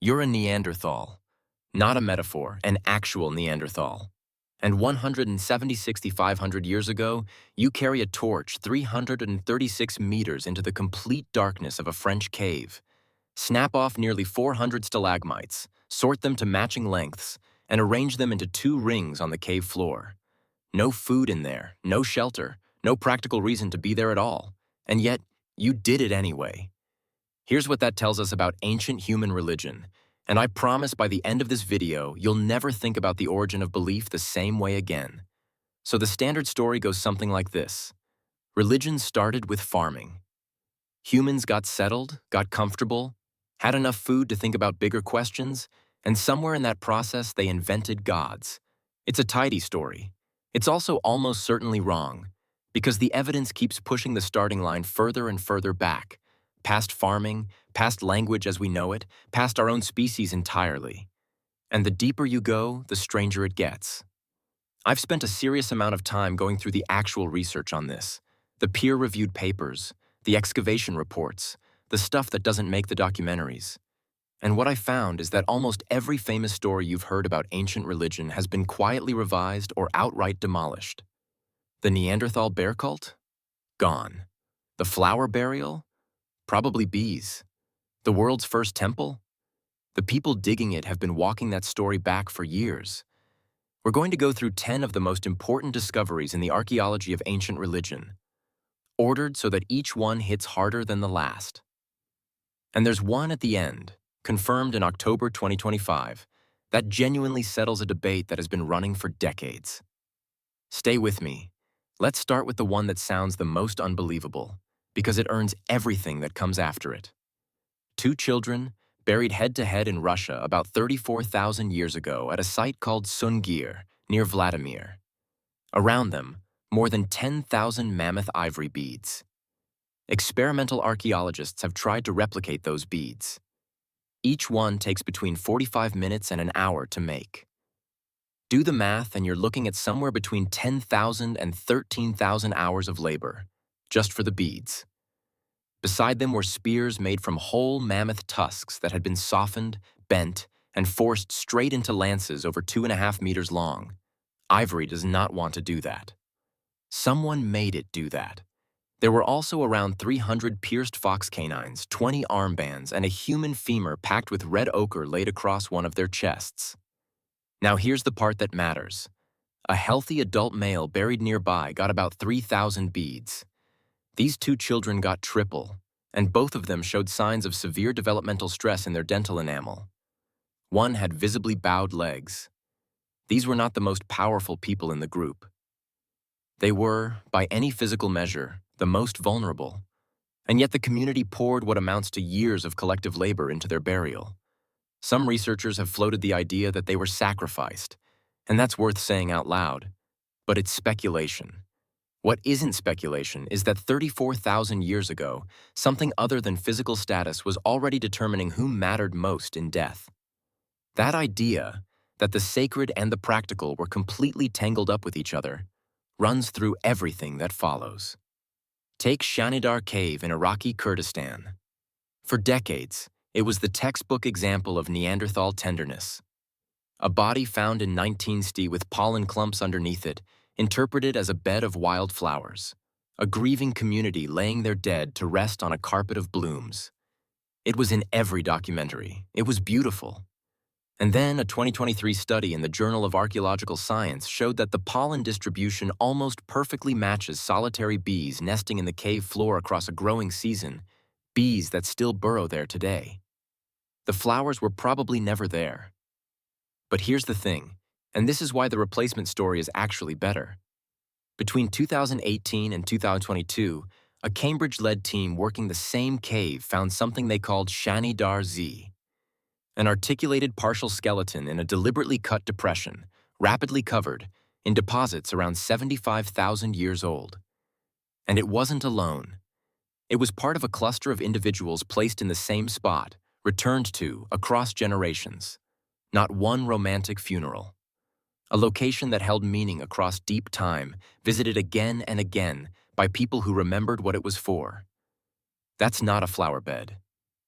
You're a Neanderthal, not a metaphor, an actual Neanderthal. And 170,500 years ago, you carry a torch 336 meters into the complete darkness of a French cave. Snap off nearly 400 stalagmites, sort them to matching lengths, and arrange them into 2 rings on the cave floor. No food in there, no shelter, no practical reason to be there at all. And yet, you did it anyway. Here's what that tells us about ancient human religion, and I promise by the end of this video, you'll never think about the origin of belief the same way again. So the standard story goes something like this. Religion started with farming. Humans got settled, got comfortable, had enough food to think about bigger questions, and somewhere in that process they invented gods. It's a tidy story. It's also almost certainly wrong, because the evidence keeps pushing the starting line further and further back, past farming, past language as we know it, past our own species entirely. And the deeper you go, the stranger it gets. I've spent a serious amount of time going through the actual research on this, the peer-reviewed papers, the excavation reports, the stuff that doesn't make the documentaries. And what I found is that almost every famous story you've heard about ancient religion has been quietly revised or outright demolished. The Neanderthal bear cult? Gone. The flower burial? Probably bees. The world's first temple? The people digging it have been walking that story back for years. We're going to go through 10 of the most important discoveries in the archaeology of ancient religion, ordered so that each one hits harder than the last. And there's one at the end, confirmed in October 2025, that genuinely settles a debate that has been running for decades. Stay with me. Let's start with the one that sounds the most unbelievable, because it earns everything that comes after it. 2 children, buried head-to-head in Russia about 34,000 years ago at a site called Sungir, near Vladimir. Around them, more than 10,000 mammoth ivory beads. Experimental archaeologists have tried to replicate those beads. Each one takes between 45 minutes and an hour to make. Do the math and you're looking at somewhere between 10,000 and 13,000 hours of labor, just for the beads. Beside them were spears made from whole mammoth tusks that had been softened, bent, and forced straight into lances over 2.5 meters long. Ivory does not want to do that. Someone made it do that. There were also around 300 pierced fox canines, 20 armbands, and a human femur packed with red ochre laid across one of their chests. Now here's the part that matters. A healthy adult male buried nearby got about 3,000 beads. These 2 children got triple, and both of them showed signs of severe developmental stress in their dental enamel. One had visibly bowed legs. These were not the most powerful people in the group. They were, by any physical measure, the most vulnerable, and yet the community poured what amounts to years of collective labor into their burial. Some researchers have floated the idea that they were sacrificed, and that's worth saying out loud, but it's speculation. What isn't speculation is that 34,000 years ago, something other than physical status was already determining who mattered most in death. That idea, that the sacred and the practical were completely tangled up with each other, runs through everything that follows. Take Shanidar Cave in Iraqi Kurdistan. For decades, it was the textbook example of Neanderthal tenderness. A body found in 1960 with pollen clumps underneath it, interpreted as a bed of wildflowers, a grieving community laying their dead to rest on a carpet of blooms. It was in every documentary. It was beautiful. And then a 2023 study in the Journal of Archaeological Science showed that the pollen distribution almost perfectly matches solitary bees nesting in the cave floor across a growing season, bees that still burrow there today. The flowers were probably never there. But here's the thing, and this is why the replacement story is actually better. Between 2018 and 2022, a Cambridge-led team working the same cave found something they called Shanidar Z, an articulated partial skeleton in a deliberately cut depression, rapidly covered, in deposits around 75,000 years old. And it wasn't alone. It was part of a cluster of individuals placed in the same spot, returned to across generations. Not one romantic funeral. A location that held meaning across deep time, visited again and again by people who remembered what it was for. That's not a flower bed.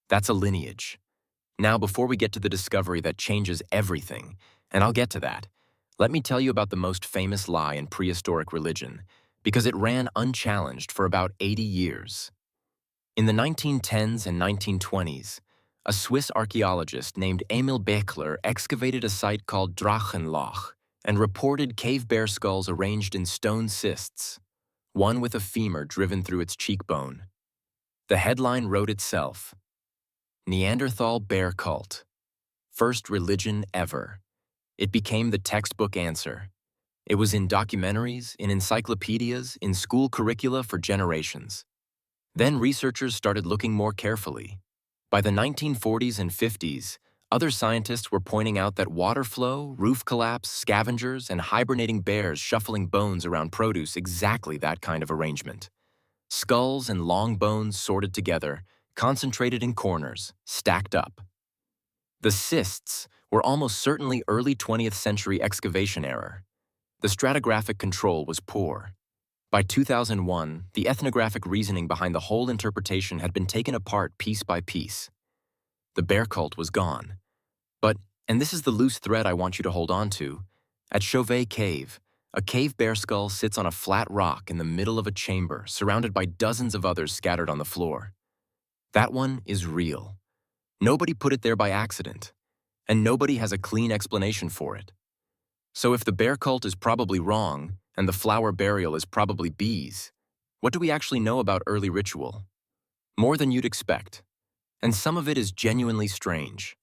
That's a lineage. Now, before we get to the discovery that changes everything, and I'll get to that, let me tell you about the most famous lie in prehistoric religion, because it ran unchallenged for about 80 years. In the 1910s and 1920s, a Swiss archaeologist named Emil Bechler excavated a site called Drachenloch and reported cave bear skulls arranged in stone cists, one with a femur driven through its cheekbone. The headline wrote itself: Neanderthal Bear Cult, First Religion Ever. It became the textbook answer. It was in documentaries, in encyclopedias, in school curricula for generations. Then researchers started looking more carefully. By the 1940s and 50s, other scientists were pointing out that water flow, roof collapse, scavengers, and hibernating bears shuffling bones around produce exactly that kind of arrangement. Skulls and long bones sorted together, concentrated in corners, stacked up. The cysts were almost certainly early 20th century excavation error. The stratigraphic control was poor. By 2001, the ethnographic reasoning behind the whole interpretation had been taken apart piece by piece. The bear cult was gone. But, and this is the loose thread I want you to hold on to, at Gobekli Cave, a cave bear skull sits on a flat rock in the middle of a chamber surrounded by dozens of others scattered on the floor. That one is real. Nobody put it there by accident, and nobody has a clean explanation for it. So if the bear cult is probably wrong, and the flower burial is probably bees, what do we actually know about early ritual? More than you'd expect. And some of it is genuinely strange.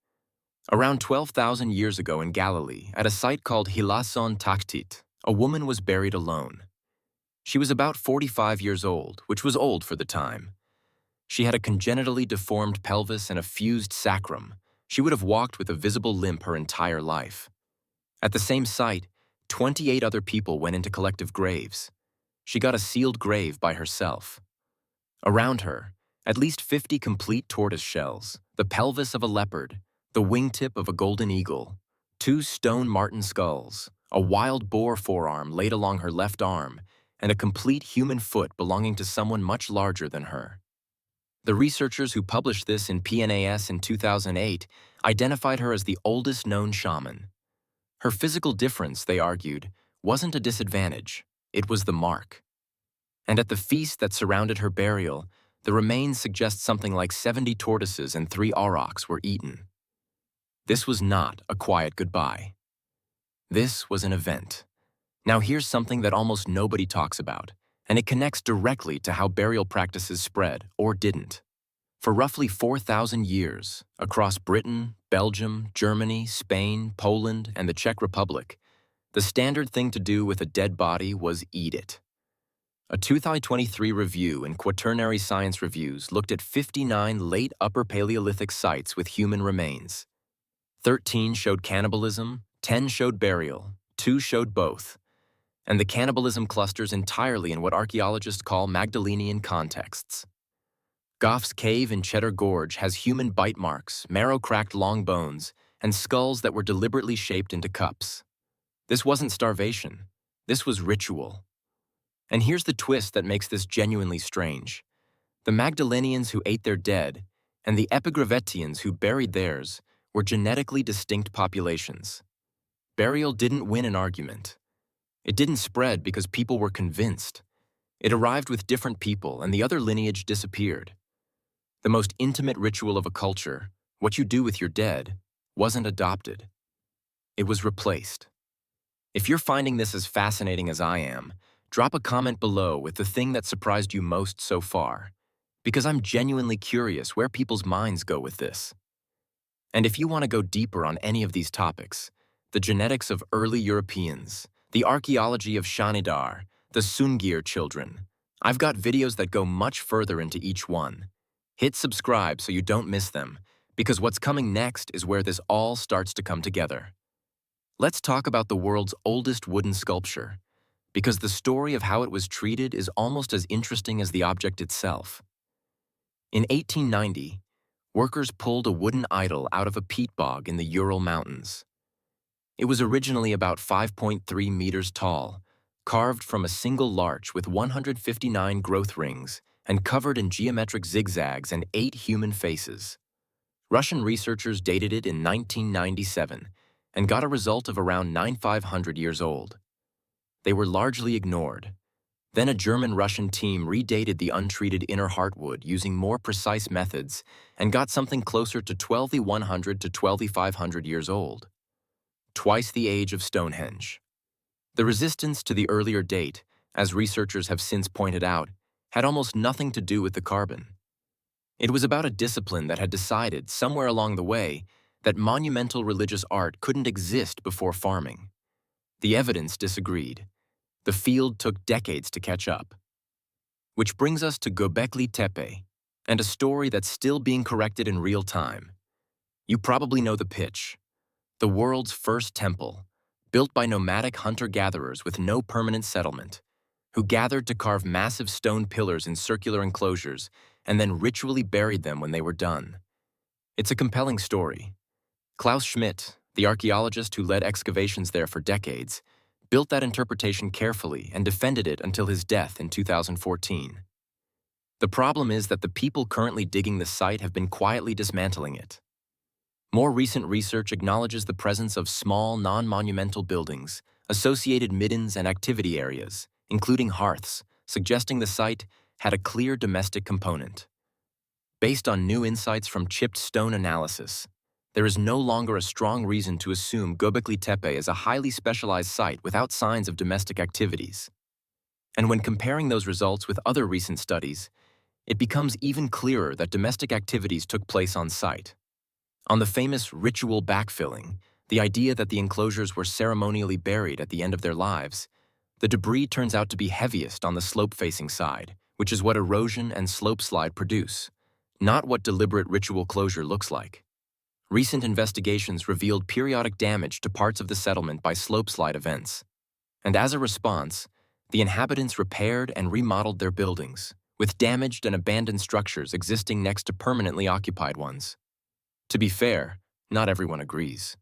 Around 12,000 years ago in Galilee, at a site called Hilason Taktit, a woman was buried alone. She was about 45 years old, which was old for the time. She had a congenitally deformed pelvis and a fused sacrum. She would have walked with a visible limp her entire life. At the same site, 28 other people went into collective graves. She got a sealed grave by herself. Around her, at least 50 complete tortoise shells, the pelvis of a leopard, the wingtip of a golden eagle, 2 stone marten skulls, a wild boar forearm laid along her left arm, and a complete human foot belonging to someone much larger than her. The researchers who published this in PNAS in 2008 identified her as the oldest known shaman. Her physical difference, they argued, wasn't a disadvantage, it was the mark. And at the feast that surrounded her burial, the remains suggest something like 70 tortoises and 3 aurochs were eaten. This was not a quiet goodbye. This was an event. Now here's something that almost nobody talks about, and it connects directly to how burial practices spread, or didn't. For roughly 4,000 years, across Britain, Belgium, Germany, Spain, Poland, and the Czech Republic, the standard thing to do with a dead body was eat it. A 2023 review in Quaternary Science Reviews looked at 59 late Upper Paleolithic sites with human remains. 13 showed cannibalism, 10 showed burial, 2 showed both, and the cannibalism clusters entirely in what archaeologists call Magdalenian contexts. Goff's Cave in Cheddar Gorge has human bite marks, marrow-cracked long bones, and skulls that were deliberately shaped into cups. This wasn't starvation. This was ritual. And here's the twist that makes this genuinely strange. The Magdalenians who ate their dead and the Epigravettians who buried theirs were genetically distinct populations. Burial didn't win an argument. It didn't spread because people were convinced. It arrived with different people, and the other lineage disappeared. The most intimate ritual of a culture, what you do with your dead, wasn't adopted. It was replaced. If you're finding this as fascinating as I am, drop a comment below with the thing that surprised you most so far, because I'm genuinely curious where people's minds go with this. And if you want to go deeper on any of these topics, the genetics of early Europeans, the archaeology of Shanidar, the Sungir children, I've got videos that go much further into each one. Hit subscribe so you don't miss them, because what's coming next is where this all starts to come together. Let's talk about the world's oldest wooden sculpture, because the story of how it was treated is almost as interesting as the object itself. In 1890, workers pulled a wooden idol out of a peat bog in the Ural Mountains. It was originally about 5.3 meters tall, carved from a single larch with 159 growth rings and covered in geometric zigzags and 8 human faces. Russian researchers dated it in 1997 and got a result of around 9,500 years old. They were largely ignored. Then a German-Russian team redated the untreated inner heartwood using more precise methods and got something closer to 12,100 to 12,500 years old, twice the age of Stonehenge. The resistance to the earlier date, as researchers have since pointed out, had almost nothing to do with the carbon. It was about a discipline that had decided, somewhere along the way, that monumental religious art couldn't exist before farming. The evidence disagreed. The field took decades to catch up. Which brings us to Gobekli Tepe, and a story that's still being corrected in real time. You probably know the pitch. The world's first temple, built by nomadic hunter-gatherers with no permanent settlement, who gathered to carve massive stone pillars in circular enclosures and then ritually buried them when they were done. It's a compelling story. Klaus Schmidt, the archaeologist who led excavations there for decades, built that interpretation carefully and defended it until his death in 2014. The problem is that the people currently digging the site have been quietly dismantling it. More recent research acknowledges the presence of small, non-monumental buildings, associated middens and activity areas, including hearths, suggesting the site had a clear domestic component. Based on new insights from chipped stone analysis, there is no longer a strong reason to assume Gobekli Tepe is a highly specialized site without signs of domestic activities. And when comparing those results with other recent studies, it becomes even clearer that domestic activities took place on site. On the famous ritual backfilling, the idea that the enclosures were ceremonially buried at the end of their lives, the debris turns out to be heaviest on the slope-facing side, which is what erosion and slope slide produce, not what deliberate ritual closure looks like. Recent investigations revealed periodic damage to parts of the settlement by slope-slide events. And as a response, the inhabitants repaired and remodeled their buildings, with damaged and abandoned structures existing next to permanently occupied ones. To be fair, not everyone agrees.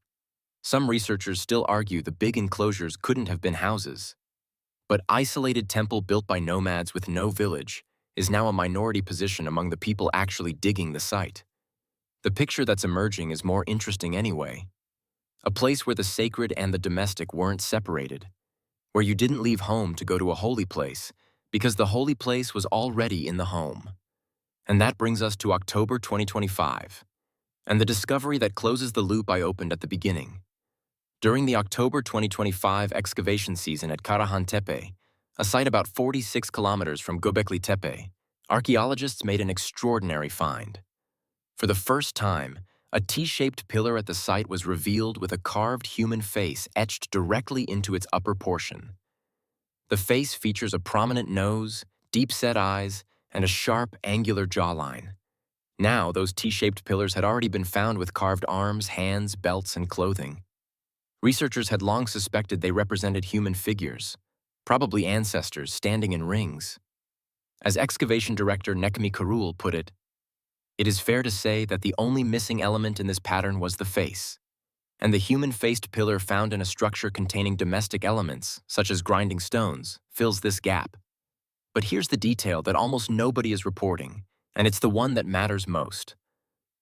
Some researchers still argue the big enclosures couldn't have been houses. But isolated temple built by nomads with no village is now a minority position among the people actually digging the site. The picture that's emerging is more interesting anyway. A place where the sacred and the domestic weren't separated, where you didn't leave home to go to a holy place because the holy place was already in the home. And that brings us to October 2025, and the discovery that closes the loop I opened at the beginning. During the October 2025 excavation season at Karahan Tepe, a site about 46 kilometers from Gobekli Tepe, archaeologists made an extraordinary find. For the first time, a T-shaped pillar at the site was revealed with a carved human face etched directly into its upper portion. The face features a prominent nose, deep-set eyes, and a sharp, angular jawline. Now, those T-shaped pillars had already been found with carved arms, hands, belts, and clothing. Researchers had long suspected they represented human figures, probably ancestors standing in rings. As excavation director Nekemi Karul put it is fair to say that the only missing element in this pattern was the face, and the human-faced pillar found in a structure containing domestic elements, such as grinding stones, fills this gap. But here's the detail that almost nobody is reporting, and it's the one that matters most.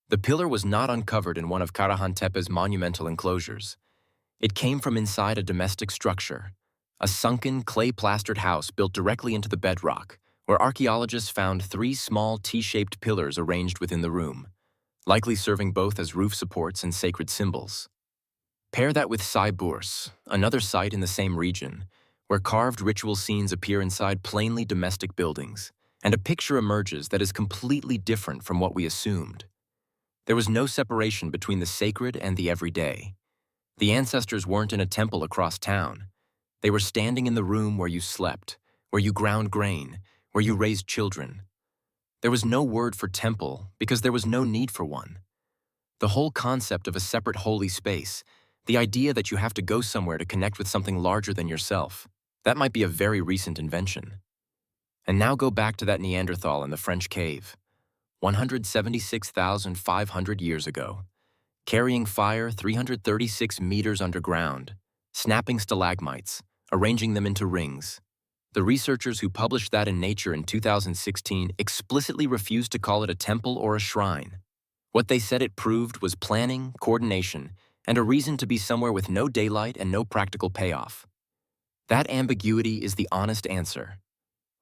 The pillar was not uncovered in one of Karahan Tepe's monumental enclosures. It came from inside a domestic structure, a sunken, clay-plastered house built directly into the bedrock, where archaeologists found 3 small T-shaped pillars arranged within the room, likely serving both as roof supports and sacred symbols. Pair that with Saiburs, another site in the same region, where carved ritual scenes appear inside plainly domestic buildings, and a picture emerges that is completely different from what we assumed. There was no separation between the sacred and the everyday. The ancestors weren't in a temple across town. They were standing in the room where you slept, where you ground grain, where you raised children. There was no word for temple because there was no need for one. The whole concept of a separate holy space, the idea that you have to go somewhere to connect with something larger than yourself, that might be a very recent invention. And now go back to that Neanderthal in the French cave, 176,500 years ago, carrying fire 336 meters underground, snapping stalagmites, arranging them into rings. The researchers who published that in Nature in 2016 explicitly refused to call it a temple or a shrine. What they said it proved was planning, coordination, and a reason to be somewhere with no daylight and no practical payoff. That ambiguity is the honest answer.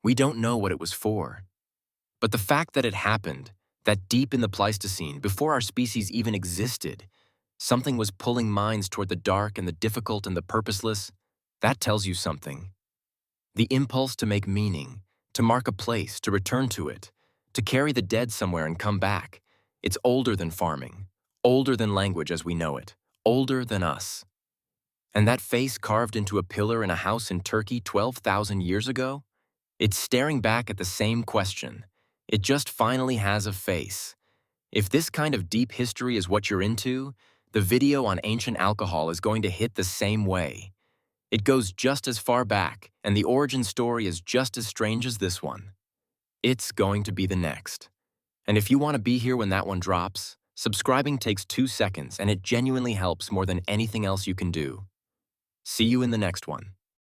We don't know what it was for. But the fact that it happened, that deep in the Pleistocene, before our species even existed, something was pulling minds toward the dark and the difficult and the purposeless, that tells you something. The impulse to make meaning, to mark a place, to return to it, to carry the dead somewhere and come back, it's older than farming, older than language as we know it, older than us. And that face carved into a pillar in a house in Turkey 12,000 years ago? It's staring back at the same question. It just finally has a face. If this kind of deep history is what you're into, the video on ancient alcohol is going to hit the same way. It goes just as far back, and the origin story is just as strange as this one. It's going to be the next. And if you want to be here when that one drops, subscribing takes 2 seconds and it genuinely helps more than anything else you can do. See you in the next one.